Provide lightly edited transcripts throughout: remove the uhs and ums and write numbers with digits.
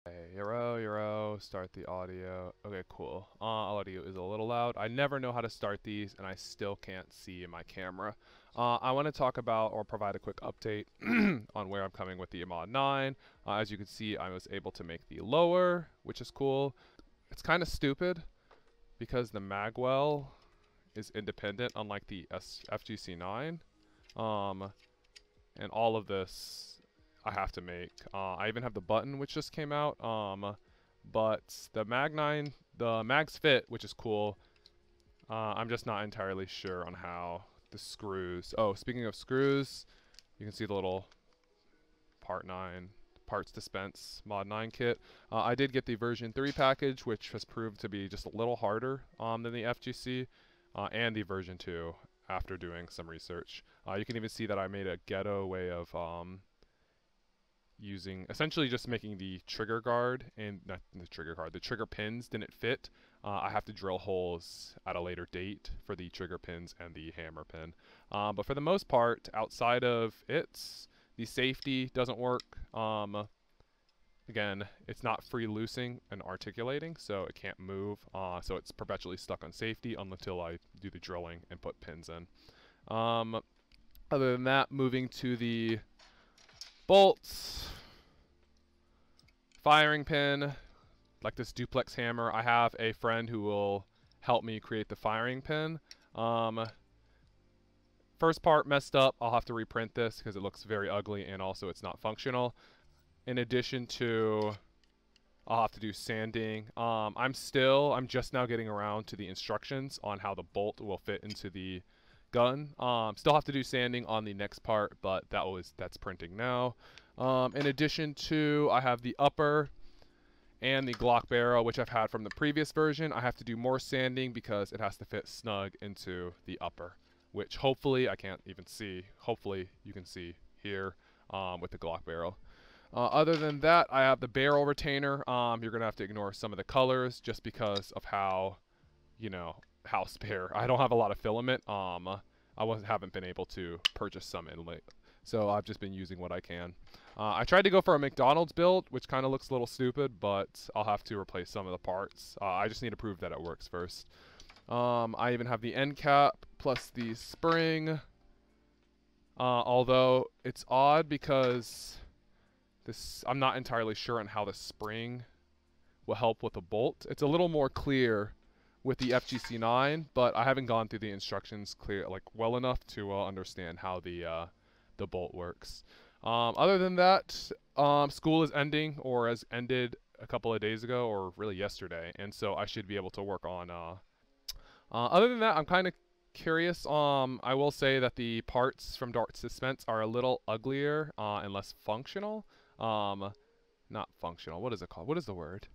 Hey, Euro, start the audio. Okay, cool. Audio is a little loud. I never know how to start these, and I still can't see in my camera. I want to talk about or provide a quick update on where I'm coming with the Mod-9. As you can see, I was able to make the lower, which is cool. It's kind of stupid because the magwell is independent, unlike the FGC-9. And all of this I have to make. I even have the button which just came out. But the Mag9, the mags fit, which is cool. I'm just not entirely sure on how the screws. Oh, speaking of screws, you can see the little Part 9 parts dispense Mod9 kit. I did get the version 3 package, which has proved to be just a little harder than the FGC, and the version 2 after doing some research. You can even see that I made a ghetto way of using, essentially just making the trigger guard, and not the trigger guard, the trigger pins didn't fit. I have to drill holes at a later date for the trigger pins and the hammer pin. But for the most part, outside of it, the safety doesn't work. Again, it's not free loosing and articulating, so it can't move. So it's perpetually stuck on safety until I do the drilling and put pins in. Other than that, moving to the bolts, firing pin, like this duplex hammer. I have a friend who will help me create the firing pin. First part messed up. I'll have to reprint this because it looks very ugly and also it's not functional. In addition to, I'll have to do sanding. I'm just now getting around to the instructions on how the bolt will fit into the gun. Still have to do sanding on the next part, but that's printing now. In addition to, I have the upper and the Glock barrel, which I've had from the previous version. I have to do more sanding because it has to fit snug into the upper, which hopefully I can't even see. Hopefully you can see here with the Glock barrel. Other than that, I have the barrel retainer. You're gonna have to ignore some of the colors just because of how, how spare. I don't have a lot of filament. Haven't been able to purchase some in late, so I've just been using what I can. I tried to go for a McDonald's build, which kind of looks a little stupid, but I'll have to replace some of the parts. I just need to prove that it works first. I even have the end cap plus the spring. Although it's odd because I'm not entirely sure on how the spring will help with the bolt. It's a little more clear with the FGC-9, but I haven't gone through the instructions well enough to understand how the bolt works. Other than that, school is ending, or has ended a couple of days ago, or really yesterday, and so I should be able to work on. Other than that, I'm kind of curious. I will say that the parts from Dark Suspense are a little uglier and less functional. Not functional. What is it called? What is the word?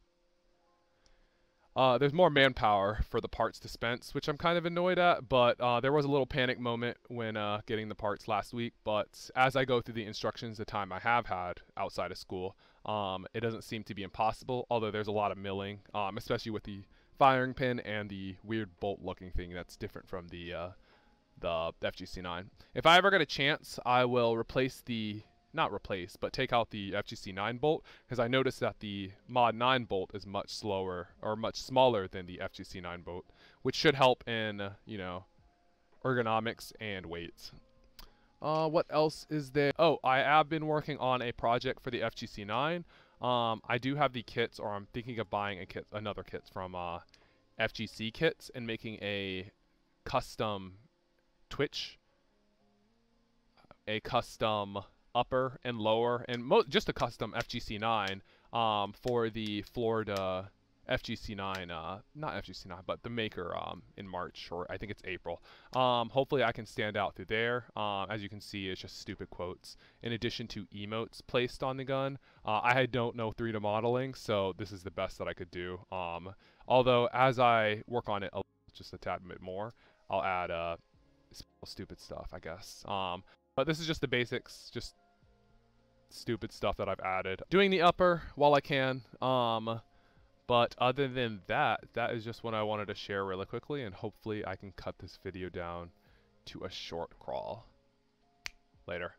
There's more manpower for the parts dispense, which I'm kind of annoyed at, but there was a little panic moment when getting the parts last week. But as I go through the instructions, the time I have had outside of school, it doesn't seem to be impossible, although there's a lot of milling, especially with the firing pin and the weird bolt looking thing that's different from the FGC-9. If I ever get a chance, I will not replace, but take out the FGC-9 bolt, because I noticed that the Mod-9 bolt is much slower, or much smaller than the FGC-9 bolt, which should help in, ergonomics and weights. What else is there? Oh, I have been working on a project for the FGC-9. I do have the kits, or I'm thinking of buying another kit from FGC Kits and making a custom Twitch, a custom upper and lower, and just a custom FGC-9 for the Florida FGC-9, not FGC-9, but the maker in March, or I think it's April. Hopefully I can stand out through there. As you can see, it's just stupid quotes, in addition to emotes placed on the gun. I don't know 3D modeling, so this is the best that I could do. Although, as I work on it just a tad bit more, I'll add stupid stuff, I guess. But this is just the basics, just stupid stuff that I've added. Doing the upper while I can. But other than that, that is just what I wanted to share really quickly, and hopefully I can cut this video down to a short crawl. Later.